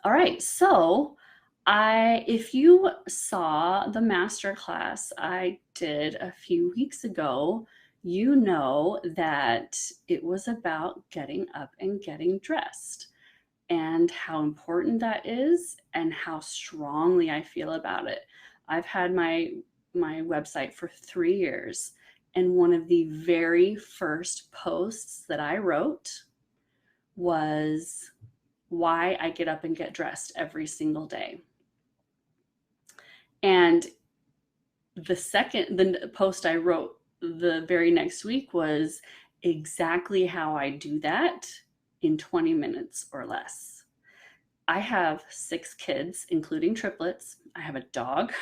All right, so if you saw the masterclass I did a few weeks ago, you know that it was about getting up and getting dressed and how important that is and how strongly I feel about it. I've had my website for 3 years, and one of the very first posts that I wrote was why I get up and get dressed every single day. And the post I wrote the very next week was exactly how I do that in 20 minutes or less. I have 6 kids, including triplets. I have a dog.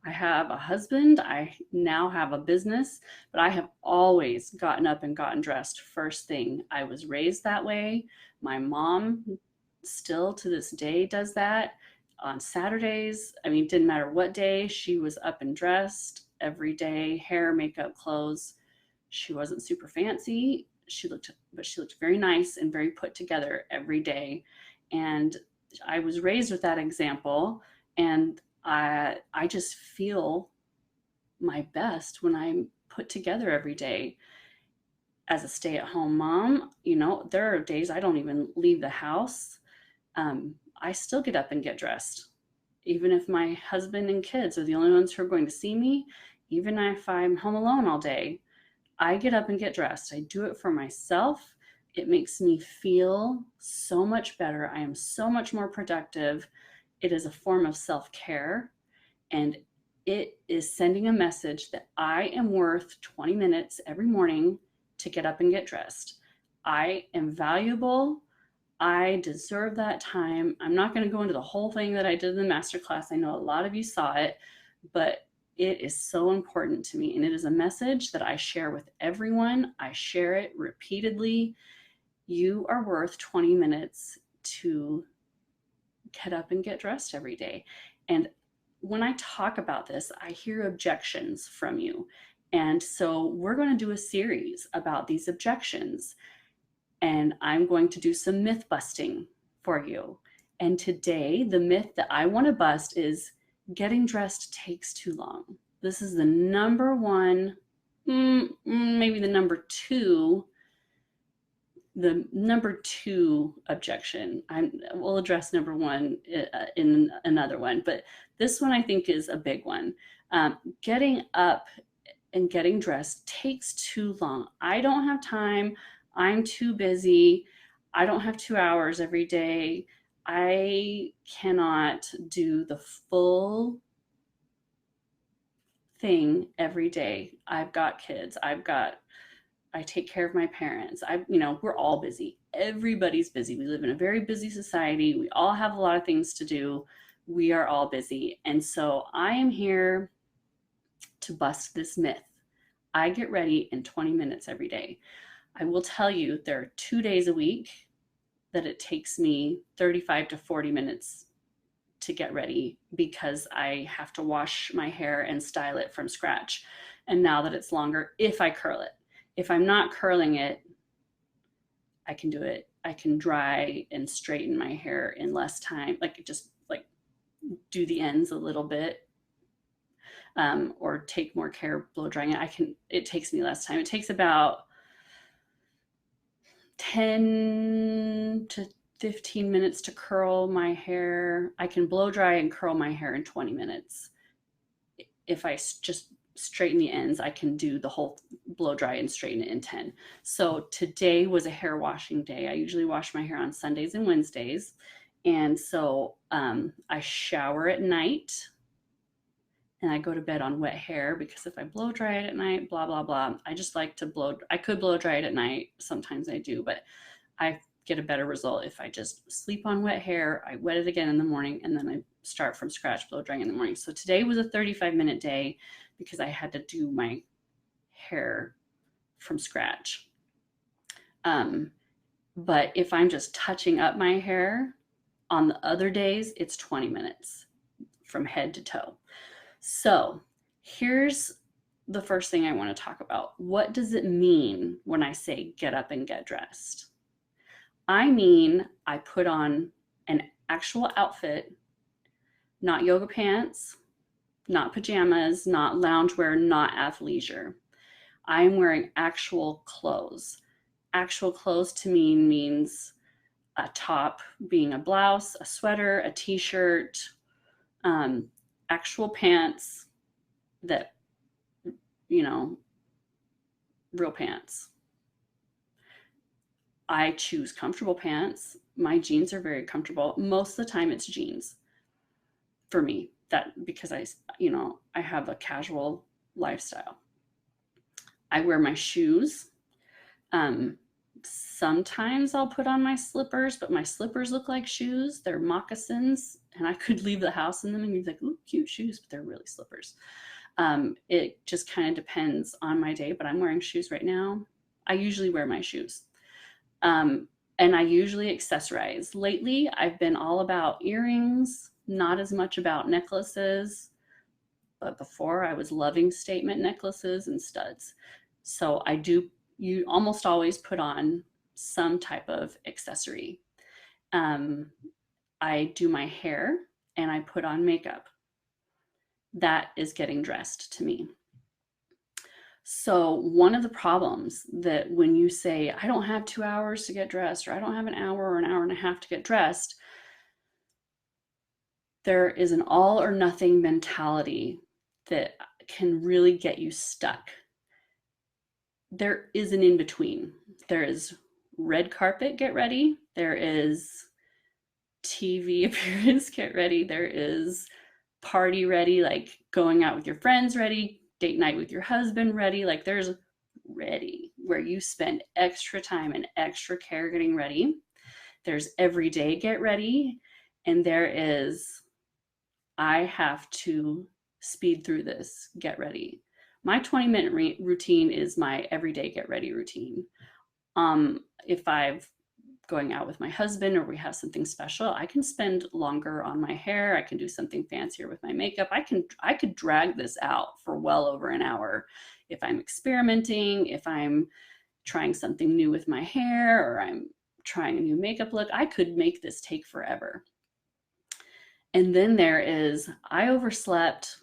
I have a husband. I now have a business, but I have always gotten up and gotten dressed first thing. I was raised that way. My mom still to this day does that on Saturdays. I mean, it didn't matter what day, she was up and dressed every day, hair, makeup, clothes. She wasn't super fancy. She looked very nice and very put together every day. And I was raised with that example, and I just feel my best when I'm put together every day. As a stay-at-home mom, there are days I don't even leave the house. I still get up and get dressed, even if my husband and kids are the only ones who are going to see me. Even if I'm home alone all day, I get up and get dressed. I do it for myself. It makes me feel so much better. I am so much more productive. It is a form of self-care, and it is sending a message that I am worth 20 minutes every morning to get up and get dressed. I am valuable. I deserve that time. I'm not going to go into the whole thing that I did in the masterclass. I know a lot of you saw it, but it is so important to me. And it is a message that I share with everyone. I share it repeatedly. You are worth 20 minutes to get up and get dressed every day. And when I talk about this, I hear objections from you. And so we're going to do a series about these objections. And I'm going to do some myth busting for you. And today, the myth that I want to bust is getting dressed takes too long. This is the number one, maybe the number two objection. We'll address number one in another one, but this one I think is a big one. Getting up and getting dressed takes too long. I don't have time. I'm too busy. I don't have 2 hours every day. I cannot do the full thing every day. I've got kids. I take care of my parents. We're all busy. Everybody's busy. We live in a very busy society. We all have a lot of things to do. We are all busy. And so I am here to bust this myth. I get ready in 20 minutes every day. I will tell you there are 2 days a week that it takes me 35 to 40 minutes to get ready because I have to wash my hair and style it from scratch. And now that it's longer, if I curl it. If I'm not curling it, I can do it. I can dry and straighten my hair in less time, just do the ends a little bit, or take more care blow drying it. It takes me less time. It takes about 10 to 15 minutes to curl my hair. I can blow dry and curl my hair in 20 minutes. If I just straighten the ends, I can do the whole blow dry and straighten it in 10. So today was a hair washing day. I usually wash my hair on Sundays and Wednesdays. And so I shower at night and I go to bed on wet hair because if I blow dry it at night, blah, blah, blah. I just like to I could blow dry it at night. Sometimes I do, but I get a better result if I just sleep on wet hair. I wet it again in the morning and then I start from scratch blow drying in the morning. So today was a 35-minute day because I had to do my hair from scratch. But if I'm just touching up my hair on the other days, it's 20 minutes from head to toe. So here's the first thing I want to talk about. What does it mean when I say get up and get dressed? I mean, I put on an actual outfit, not yoga pants, not pajamas, not loungewear, not athleisure. I'm wearing actual clothes. Actual clothes to me means a top being a blouse, a sweater, a t-shirt, actual pants that, you know, real pants. I choose comfortable pants. My jeans are very comfortable. Most of the time it's jeans for me, that because I have a casual lifestyle. I wear my shoes. Um, Sometimes I'll put on my slippers, but my slippers look like shoes. They're moccasins, and I could leave the house in them and be like, ooh, cute shoes, but they're really slippers. It just kind of depends on my day, but I'm wearing shoes right now. I usually wear my shoes. And I usually accessorize. Lately, I've been all about earrings, not as much about necklaces, but before I was loving statement necklaces and studs. So you almost always put on some type of accessory. I do my hair and I put on makeup. That is getting dressed to me. So one of the problems that when you say, I don't have 2 hours to get dressed, or I don't have an hour or an hour and a half to get dressed, there is an all or nothing mentality that can really get you stuck. There is an in between. There is red carpet, get ready. There is TV appearance, get ready. There is party ready, like going out with your friends ready, date night with your husband ready. Like there's ready where you spend extra time and extra care getting ready. There's everyday get ready. And there is, I have to speed through this, get ready. My 20-minute routine is my everyday get ready routine. If I've going out with my husband or we have something special, I can spend longer on my hair. I can do something fancier with my makeup. I could drag this out for well over an hour. If I'm experimenting, if I'm trying something new with my hair, or I'm trying a new makeup look, I could make this take forever. And then there is, I overslept.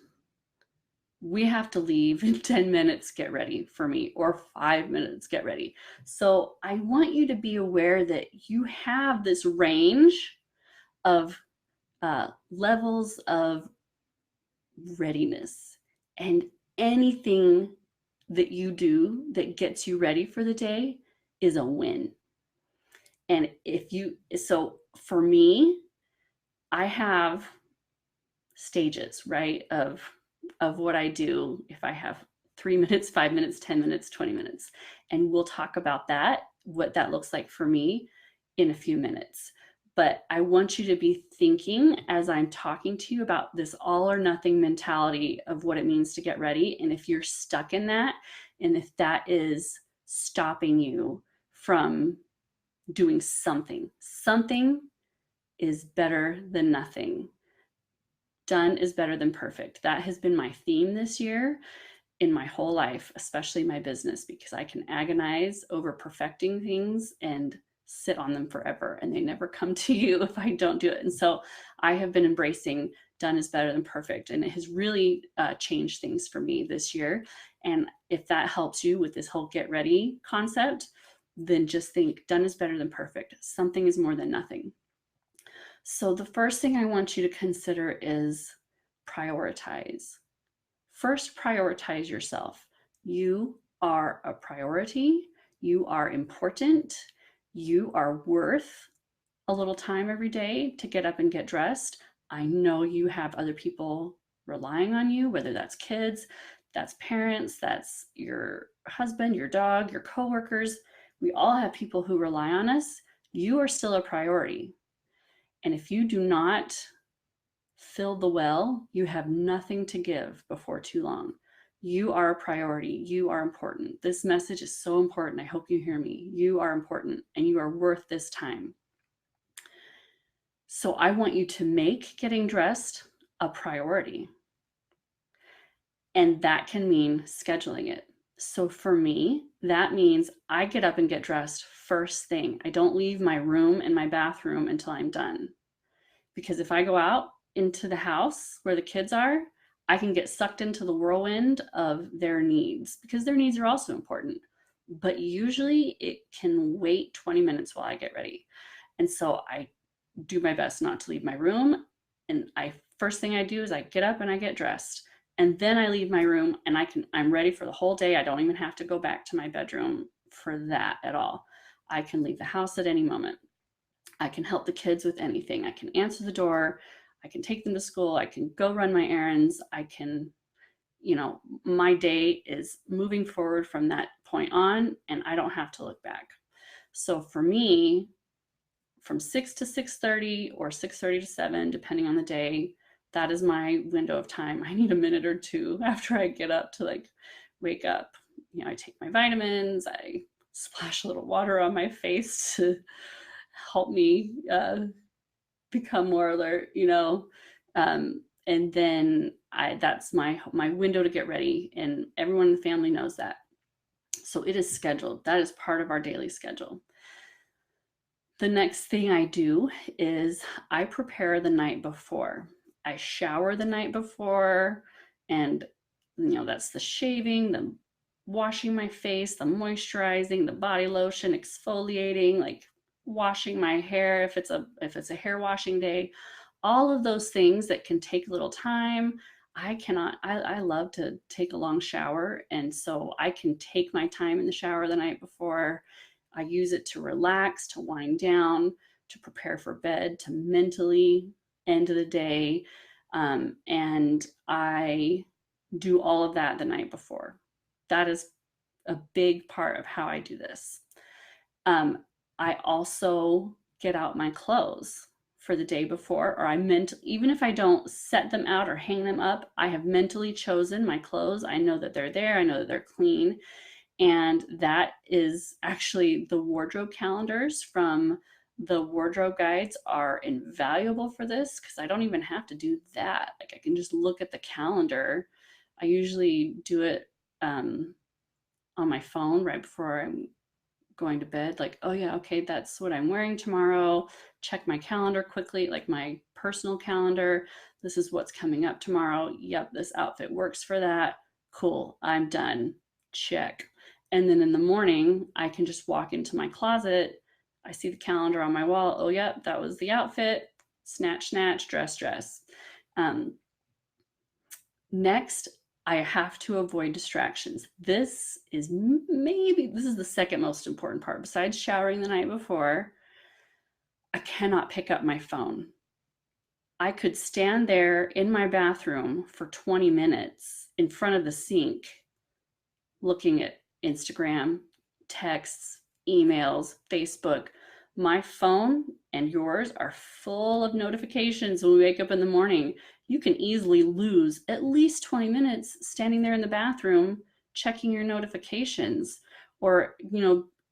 We have to leave in 10 minutes, get ready for me, or 5 minutes, get ready. So I want you to be aware that you have this range of levels of readiness, and anything that you do that gets you ready for the day is a win. And so for me, I have stages, right, of what I do. If I have 3 minutes, 5 minutes, 10 minutes, 20 minutes, and we'll talk about that, what that looks like for me in a few minutes. But I want you to be thinking as I'm talking to you about this all or nothing mentality of what it means to get ready. And if you're stuck in that, and if that is stopping you from doing something is better than nothing. Done is better than perfect. That has been my theme this year in my whole life, especially my business, because I can agonize over perfecting things and sit on them forever, and they never come to you if I don't do it. And so I have been embracing done is better than perfect, and it has really changed things for me this year. And if that helps you with this whole get ready concept, then just think done is better than perfect. Something is more than nothing. So the first thing I want you to consider is prioritize. First, prioritize yourself. You are a priority. You are important. You are worth a little time every day to get up and get dressed. I know you have other people relying on you, whether that's kids, that's parents, that's your husband, your dog, your coworkers. We all have people who rely on us. You are still a priority. And if you do not fill the well, you have nothing to give before too long. You are a priority. You are important. This message is so important. I hope you hear me. You are important, and you are worth this time. So I want you to make getting dressed a priority. And that can mean scheduling it. So for me, that means I get up and get dressed first thing. I don't leave my room and my bathroom until I'm done. because if I go out into the house where the kids are, I can get sucked into the whirlwind of their needs because their needs are also important. But usually it can wait 20 minutes while I get ready. And so I do my best not to leave my room. And first thing I do is I get up and I get dressed. And then I leave my room and I'm ready for the whole day. I don't even have to go back to my bedroom for that at all. I can leave the house at any moment. I can help the kids with anything. I can answer the door. I can take them to school. I can go run my errands. I can, my day is moving forward from that point on, and I don't have to look back. So for me, from 6 to 6:30 or 6:30 to 7, depending on the day, that is my window of time. I need a minute or two after I get up to wake up. I take my vitamins. I splash a little water on my face to help me become more alert, and then that's my window to get ready, and everyone in the family knows that. So it is scheduled. That is part of our daily schedule. The next thing I do is I prepare the night before. I shower the night before, and that's the shaving, the washing my face, the moisturizing, the body lotion, exfoliating, washing my hair if it's a hair washing day. All of those things that can take a little time. I love to take a long shower, and so I can take my time in the shower the night before. I use it to relax, to wind down, to prepare for bed, to mentally end the day. And I do all of that the night before. That is a big part of how I do this. I also get out my clothes for the day before, or even if I don't set them out or hang them up, I have mentally chosen my clothes. I know that they're there. I know that they're clean. And that is actually the wardrobe calendars from the wardrobe guides are invaluable for this, because I don't even have to do that. I can just look at the calendar. I usually do it on my phone right before I'm going to bed. Oh yeah, okay, that's what I'm wearing tomorrow. Check my calendar quickly, my personal calendar. This is what's coming up tomorrow. Yep, this outfit works for that. Cool, I'm done. Check. And then in the morning, I can just walk into my closet. I see the calendar on my wall. Oh, yep, that was the outfit. Snatch, snatch, dress, dress. Next, I have to avoid distractions. This is the second most important part. Besides showering the night before, I cannot pick up my phone. I could stand there in my bathroom for 20 minutes in front of the sink looking at Instagram, texts, emails, Facebook. My phone and yours are full of notifications when we wake up in the morning. You can easily lose at least 20 minutes standing there in the bathroom checking your notifications. Or,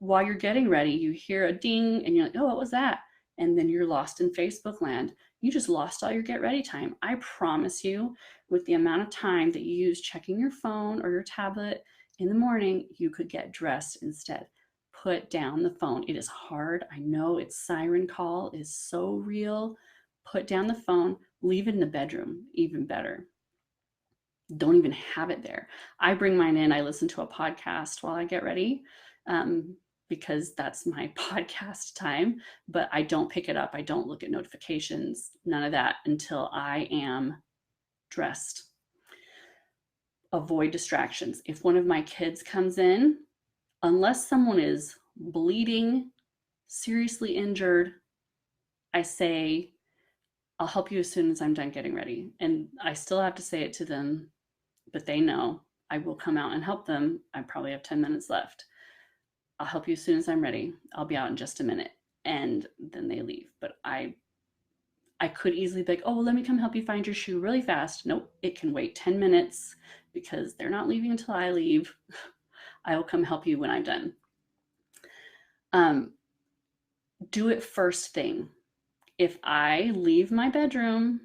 while you're getting ready, you hear a ding and you're like, oh, what was that? And then you're lost in Facebook land. You just lost all your get ready time. I promise you, with the amount of time that you use checking your phone or your tablet in the morning, you could get dressed instead. Put down the phone. It is hard. I know its siren call is so real. Put down the phone. Leave it in the bedroom. Even better. Don't even have it there. I bring mine in. I listen to a podcast while I get ready because that's my podcast time. But I don't pick it up. I don't look at notifications. None of that until I am dressed. Avoid distractions. If one of my kids comes in, unless someone is bleeding, seriously injured, I say, I'll help you as soon as I'm done getting ready. And I still have to say it to them, but they know I will come out and help them. I probably have 10 minutes left. I'll help you as soon as I'm ready. I'll be out in just a minute. And then they leave. But I could easily be like, oh, well, let me come help you find your shoe really fast. Nope, it can wait 10 minutes because they're not leaving until I leave. I will come help you when I'm done. Do it first thing. If I leave my bedroom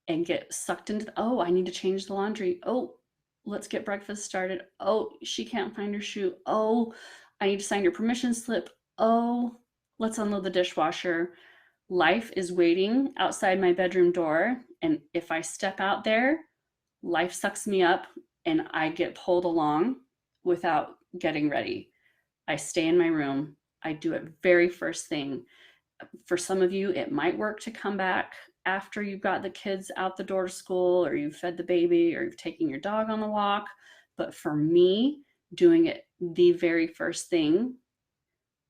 and get sucked into, I need to change the laundry. Oh, let's get breakfast started. Oh, she can't find her shoe. Oh, I need to sign your permission slip. Oh, let's unload the dishwasher. Life is waiting outside my bedroom door. And if I step out there, life sucks me up and I get pulled along without getting ready. I stay in my room. I do it very first thing. For some of you, it might work to come back after you've got the kids out the door to school, or you've fed the baby, or you've taken your dog on the walk. But for me, doing it the very first thing,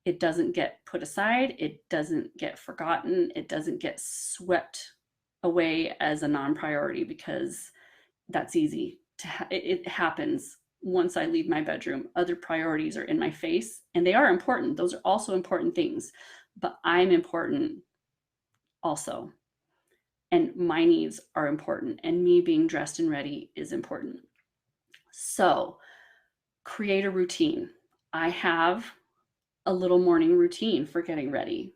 it doesn't get put aside, it doesn't get forgotten, it doesn't get swept away as a non-priority, because that's easy to it happens once I leave my bedroom. Other priorities are in my face, and they are important. Those are also important things, but I'm important also. And my needs are important, and me being dressed and ready is important. So create a routine. I have a little morning routine for getting ready.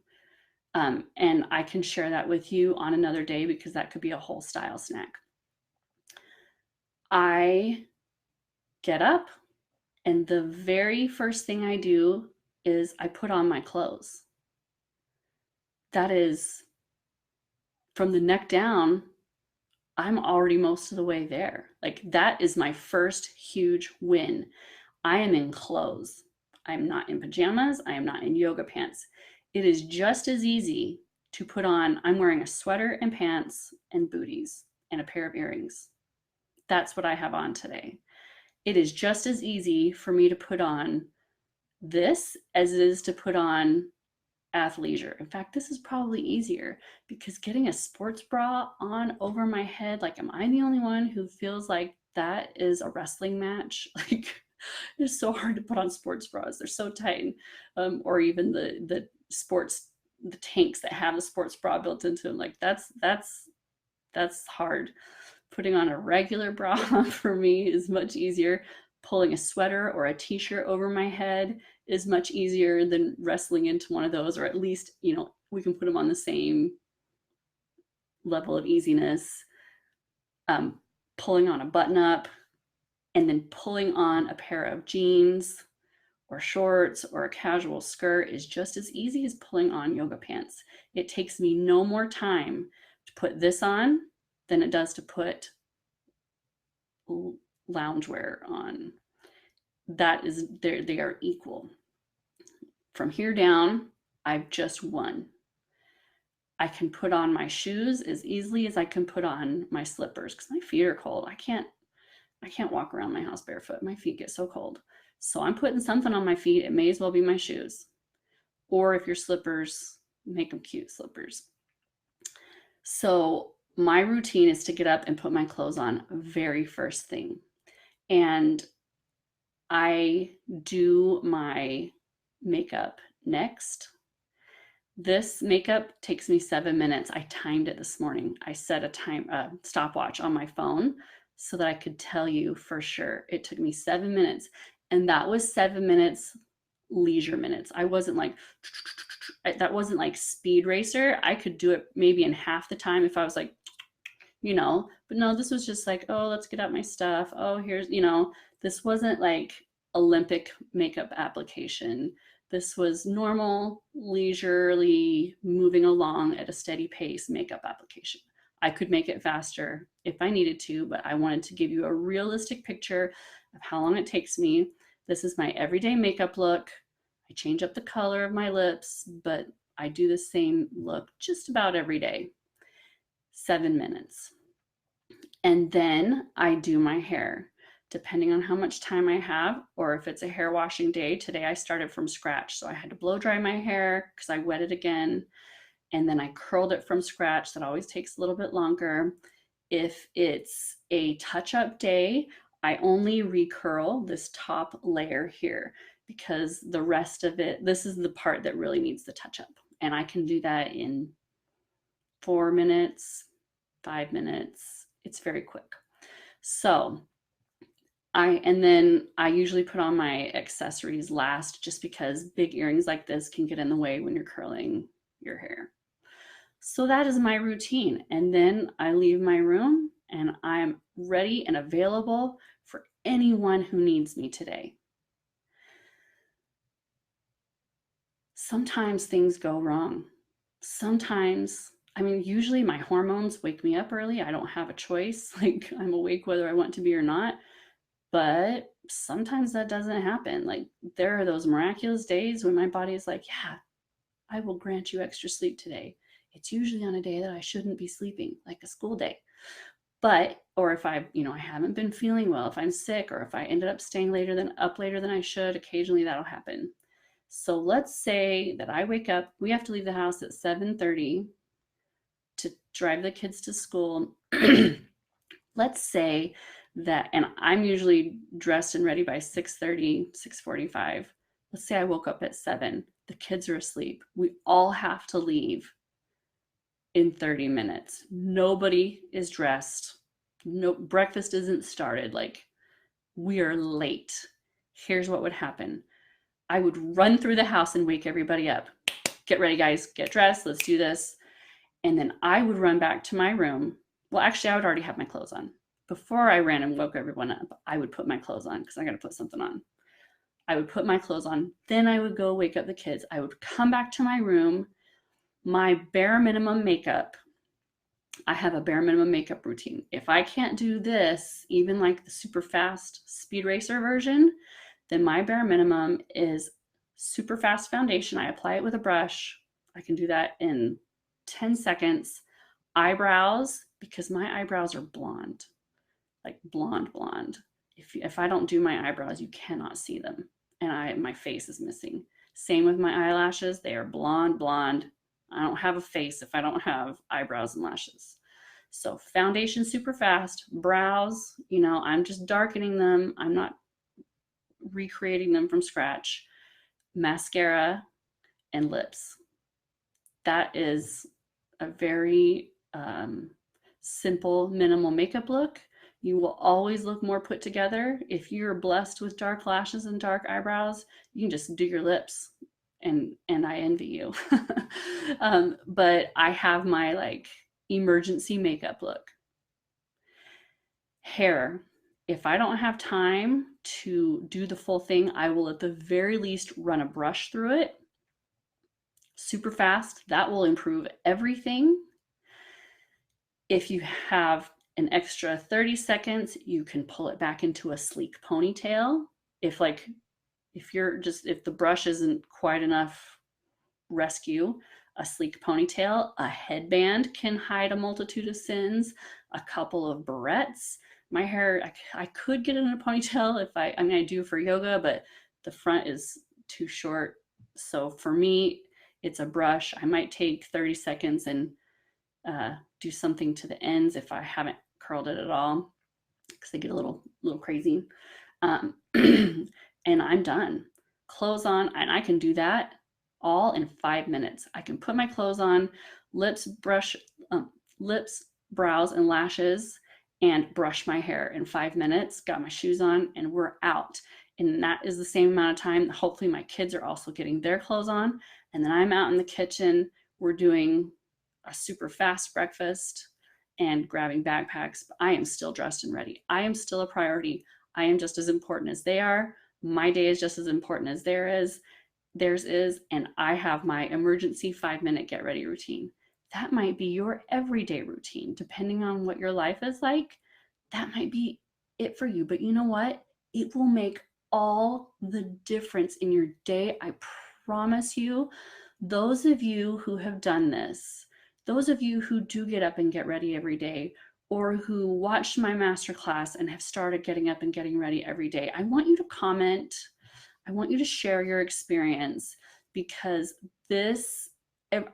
And I can share that with you on another day, because that could be a whole style snack. I get up, and the very first thing I do is I put on my clothes. That is, from the neck down, I'm already most of the way there. Like, that is my first huge win. I am in clothes. I'm not in pajamas. I am not in yoga pants. It is just as easy to put on, I'm wearing a sweater and pants and booties and a pair of earrings. That's what I have on today. It is just as easy for me to put on this as it is to put on athleisure. In fact, this is probably easier, because getting a sports bra on over my head, like, am I the only one who feels like that is a wrestling match? Like, it's so hard to put on sports bras. They're so tight. Or even the sports, the tanks that have a sports bra built into them. Like, that's hard. Putting on a regular bra for me is much easier. Pulling a sweater or a t-shirt over my head is much easier than wrestling into one of those, or at least, we can put them on the same level of easiness. Pulling on a button up and then pulling on a pair of jeans or shorts or a casual skirt is just as easy as pulling on yoga pants. It takes me no more time to put this on than it does to put loungewear on. That is, they are equal. From here down, I've just won. I can put on my shoes as easily as I can put on my slippers, because my feet are cold. I can't walk around my house barefoot. My feet get so cold. So I'm putting something on my feet. It may as well be my shoes. Or if your slippers, make them cute slippers. So my routine is to get up and put my clothes on very first thing. And I do my makeup next. This makeup takes me 7 minutes. I timed it this morning. I set a stopwatch on my phone so that I could tell you for sure. It took me 7 minutes, and that was 7 minutes leisure minutes. I wasn't like, that wasn't like Speed Racer. I could do it maybe in half the time if I was like, but no, this was just like, oh, let's get out my stuff. Oh, here's, this wasn't like Olympic makeup application. This was normal, leisurely, moving along at a steady pace makeup application. I could make it faster if I needed to, but I wanted to give you a realistic picture of how long it takes me. This is my everyday makeup look. I change up the color of my lips, but I do the same look just about every day. 7 minutes. And then I do my hair, depending on how much time I have, or if it's a hair washing day. Today I started from scratch, so I had to blow dry my hair because I wet it again, and then I curled it from scratch. That always takes a little bit longer. If it's a touch-up day, I only recurl this top layer here, because the rest of it, this is the part that really needs the touch-up, and I can do that in 4 minutes, 5 minutes. It's very quick. So and then I usually put on my accessories last, just because big earrings like this can get in the way when you're curling your hair. So that is my routine. And then I leave my room and I'm ready and available for anyone who needs me today. Sometimes things go wrong. sometimes, I mean, usually my hormones wake me up early. I don't have a choice. Like I'm awake whether I want to be or not. But sometimes that doesn't happen. Like there are those miraculous days when my body is like, yeah, I will grant you extra sleep today. It's usually on a day that I shouldn't be sleeping, like a school day. But, or if I haven't been feeling well, if I'm sick, or if I ended up staying later than I should, occasionally that'll happen. So let's say that I wake up, we have to leave the house at 7:30 to drive the kids to school. Let's say that, and I'm usually dressed and ready by 6:30, 6:45. Let's say I woke up at 7. The kids are asleep. We all have to leave in 30 minutes. Nobody is dressed. No, breakfast isn't started. Like we are late. Here's what would happen. I would run through the house and wake everybody up. Get ready, guys. Get dressed. Let's do this. And then I would run back to my room. Well, actually, I would already have my clothes on. Before I ran and woke everyone up, I would put my clothes on because I got to put something on. I would put my clothes on. Then I would go wake up the kids. I would come back to my room, my bare minimum makeup. I have a bare minimum makeup routine. If I can't do this, even like the super fast speed racer version, then my bare minimum is super fast foundation. I apply it with a brush. I can do that in 10 seconds. Eyebrows, because my eyebrows are blonde, like blonde. If I don't do my eyebrows, you cannot see them. And my face is missing. Same with my eyelashes. They are blonde. I don't have a face if I don't have eyebrows and lashes. So foundation super fast. Brows, I'm just darkening them. I'm not recreating them from scratch. Mascara and lips. That is a very simple, minimal makeup look. You will always look more put together. If you're blessed with dark lashes and dark eyebrows, you can just do your lips, and I envy you. But I have my like emergency makeup look. Hair. If I don't have time to do the full thing, I will at the very least run a brush through it super fast. That will improve everything. If you have an extra 30 seconds, you can pull it back into a sleek ponytail. If the brush isn't quite enough rescue, a sleek ponytail, a headband can hide a multitude of sins, a couple of barrettes. My hair, I could get it in a ponytail if I do for yoga, but the front is too short. So for me, it's a brush. I might take 30 seconds and do something to the ends if I haven't curled it at all, because they get a little crazy. And I'm done. Clothes on, and I can do that all in 5 minutes. I can put my clothes on, lips, brows, and lashes, and brush my hair in 5 minutes, got my shoes on, and we're out. And that is the same amount of time. Hopefully my kids are also getting their clothes on. And then I'm out in the kitchen. We're doing a super fast breakfast and grabbing backpacks. But I am still dressed and ready. I am still a priority. I am just as important as they are. My day is just as important as theirs is, and I have my emergency 5-minute get ready routine. That might be your everyday routine, depending on what your life is like. That might be it for you. But you know what? It will make all the difference in your day. I promise you. Those of you who have done this, those of you who do get up and get ready every day, or who watched my masterclass and have started getting up and getting ready every day, I want you to comment. I want you to share your experience, because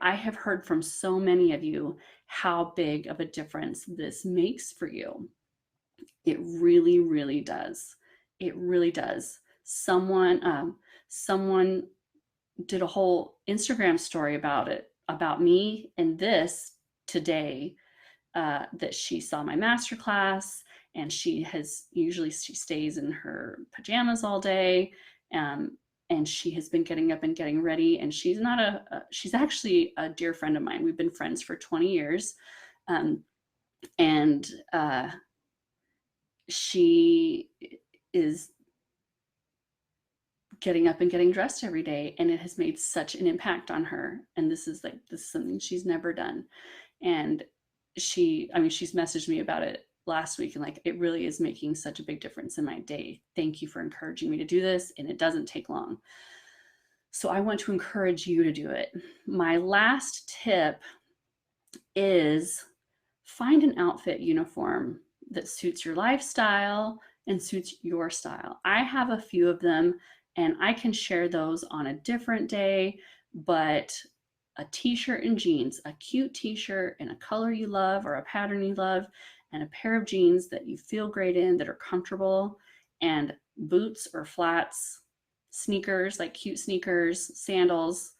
I have heard from so many of you how big of a difference this makes for you. It really, really does. It really does. Someone did a whole Instagram story about me and this today, that she saw my masterclass, and she stays in her pajamas all day. And she has been getting up and getting ready, and she's actually a dear friend of mine. We've been friends for 20 years. And she is getting up and getting dressed every day, and it has made such an impact on her. And this is something she's never done. And she's messaged me about it last week, and like, it really is making such a big difference in my day. Thank you for encouraging me to do this, and it doesn't take long. So I want to encourage you to do it. My last tip is find an outfit uniform that suits your lifestyle and suits your style. I have a few of them, and I can share those on a different day, but a t-shirt and jeans, a cute t-shirt in a color you love or a pattern you love, and a pair of jeans that you feel great in, that are comfortable, and boots or flats, sneakers, like cute sneakers, sandals,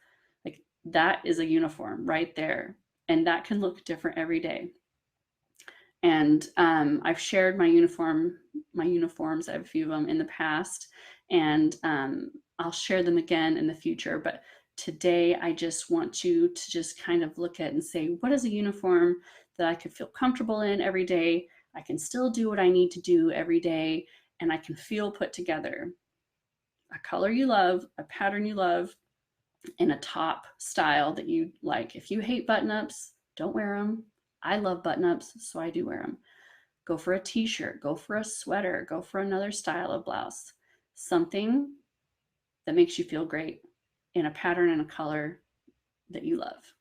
like that is a uniform right there. And that can look different every day. And I've shared my uniforms. I have a few of them in the past, and I'll share them again in the future. But today, I just want you to just kind of look at and say, what is a uniform that I could feel comfortable in every day? I can still do what I need to do every day, and I can feel put together. A color you love, a pattern you love, and a top style that you like. If you hate button-ups, don't wear them. I love button-ups, so I do wear them. Go for a t-shirt, go for a sweater, go for another style of blouse. Something that makes you feel great in a pattern and a color that you love.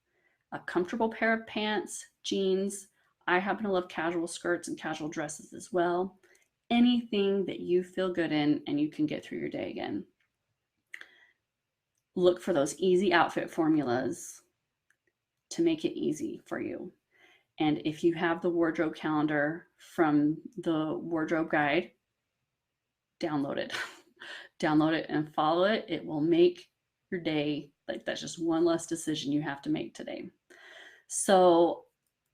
A comfortable pair of pants, jeans. I happen to love casual skirts and casual dresses as well. Anything that you feel good in and you can get through your day again. Look for those easy outfit formulas to make it easy for you. And if you have the wardrobe calendar from the wardrobe guide, download it. Download it and follow it. It will make your day, like, that's just one less decision you have to make today. So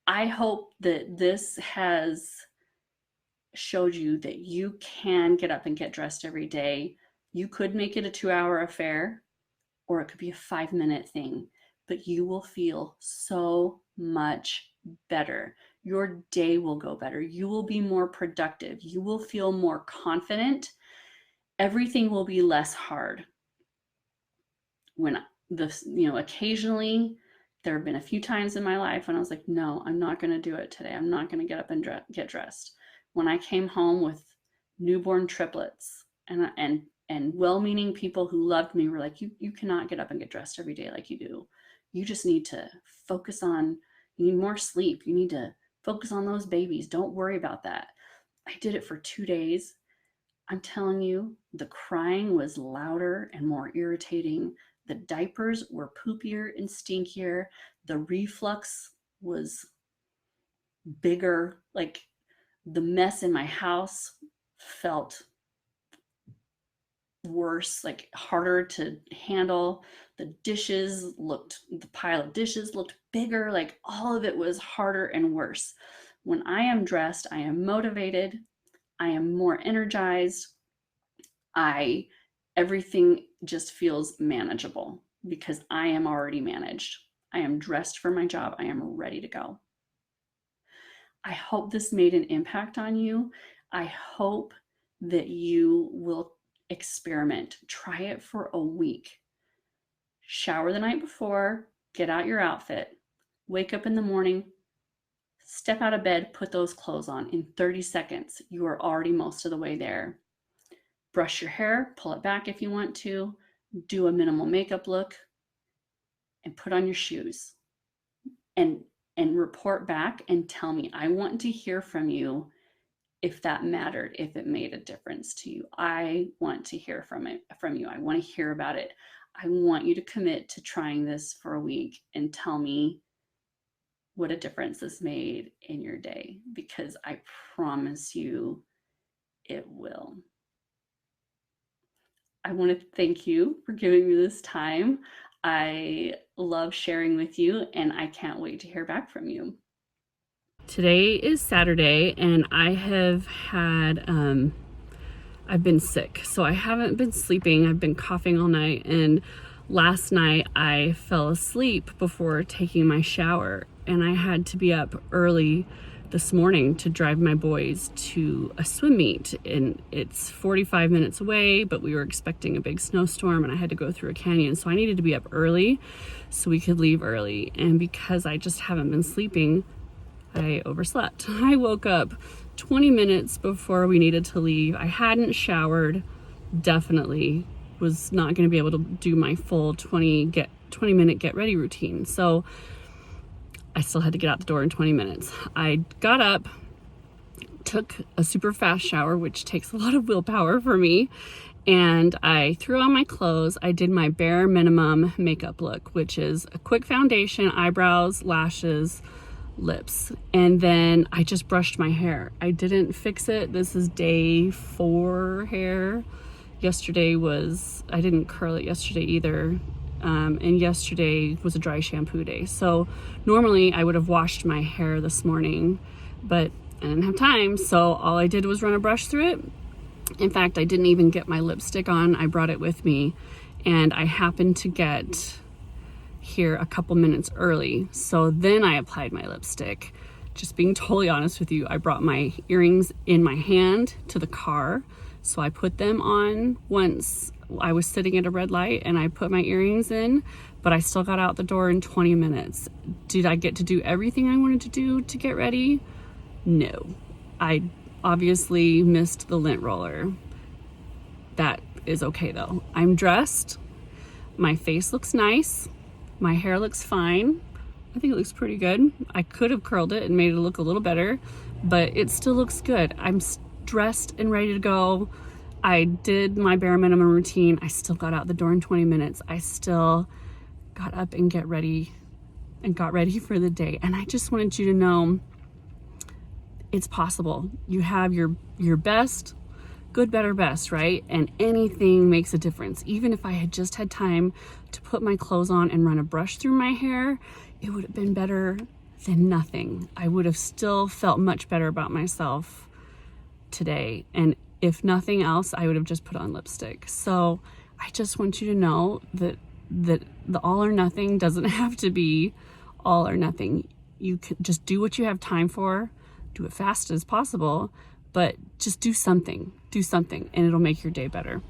I hope that this has showed you that you can get up and get dressed every day. You could make it a 2-hour affair, or it could be a 5-minute thing, but you will feel so much better. Your day will go better. You will be more productive. You will feel more confident. Everything will be less hard. Occasionally there have been a few times in my life when I was like, no, I'm not going to do it today. I'm not going to get up and get dressed. When I came home with newborn triplets, and well-meaning people who loved me were like, you cannot get up and get dressed every day like you do. You just need to focus on, you need more sleep. You need to focus on those babies. Don't worry about that. I did it for 2 days. I'm telling you, the crying was louder and more irritating. The diapers were poopier and stinkier. The reflux was bigger. Like, the mess in my house felt worse, like harder to handle. The pile of dishes looked bigger. Like, all of it was harder and worse. When I am dressed, I am motivated. I am more energized. Everything just feels manageable because I am already managed. I am dressed for my job. I am ready to go. I hope this made an impact on you. I hope that you will experiment. Try it for a week. Shower the night before, get out your outfit, wake up in the morning, step out of bed, put those clothes on. In 30 seconds, you are already most of the way there. Brush your hair, pull it back if you want to, do a minimal makeup look, and put on your shoes. And report back and tell me. I want to hear from you if that mattered, if it made a difference to you. I want to hear from you. I want to hear about it. I want you to commit to trying this for a week and tell me what a difference this made in your day, because I promise you it will. I want to thank you for giving me this time. I love sharing with you, and I can't wait to hear back from you. Today is Saturday, and I have had, I've been sick, so I haven't been sleeping. I've been coughing all night, and last night I fell asleep before taking my shower, and I had to be up early this morning to drive my boys to a swim meet, and it's 45 minutes away, but we were expecting a big snowstorm and I had to go through a canyon, so I needed to be up early so we could leave early. And because I just haven't been sleeping, I overslept. I woke up 20 minutes before we needed to leave. I hadn't showered, definitely was not going to be able to do my full 20-minute get ready routine. So I still had to get out the door in 20 minutes. I got up, took a super fast shower, which takes a lot of willpower for me, and I threw on my clothes. I did my bare minimum makeup look, which is a quick foundation, eyebrows, lashes, lips, and then I just brushed my hair. I didn't fix it. This is day 4 hair. I didn't curl it yesterday either. And yesterday was a dry shampoo day. So normally I would have washed my hair this morning, but I didn't have time. So all I did was run a brush through it. In fact, I didn't even get my lipstick on. I brought it with me, and I happened to get here a couple minutes early. So then I applied my lipstick. Just being totally honest with you, I brought my earrings in my hand to the car. So I put them on once I was sitting at a red light, and I put my earrings in, but I still got out the door in 20 minutes. Did I get to do everything I wanted to do to get ready? No. I obviously missed the lint roller. That is okay though. I'm dressed. My face looks nice. My hair looks fine. I think it looks pretty good. I could have curled it and made it look a little better, but it still looks good. I'm dressed and ready to go. I did my bare minimum routine. I still got out the door in 20 minutes. I still got up and got ready for the day. And I just wanted you to know it's possible. You have your best, good, better, best, right? And anything makes a difference. Even if I had just had time to put my clothes on and run a brush through my hair, it would have been better than nothing. I would have still felt much better about myself today. And if nothing else, I would have just put on lipstick. So I just want you to know that the all or nothing doesn't have to be all or nothing. You can just do what you have time for, do it fast as possible, but just do something, and it'll make your day better.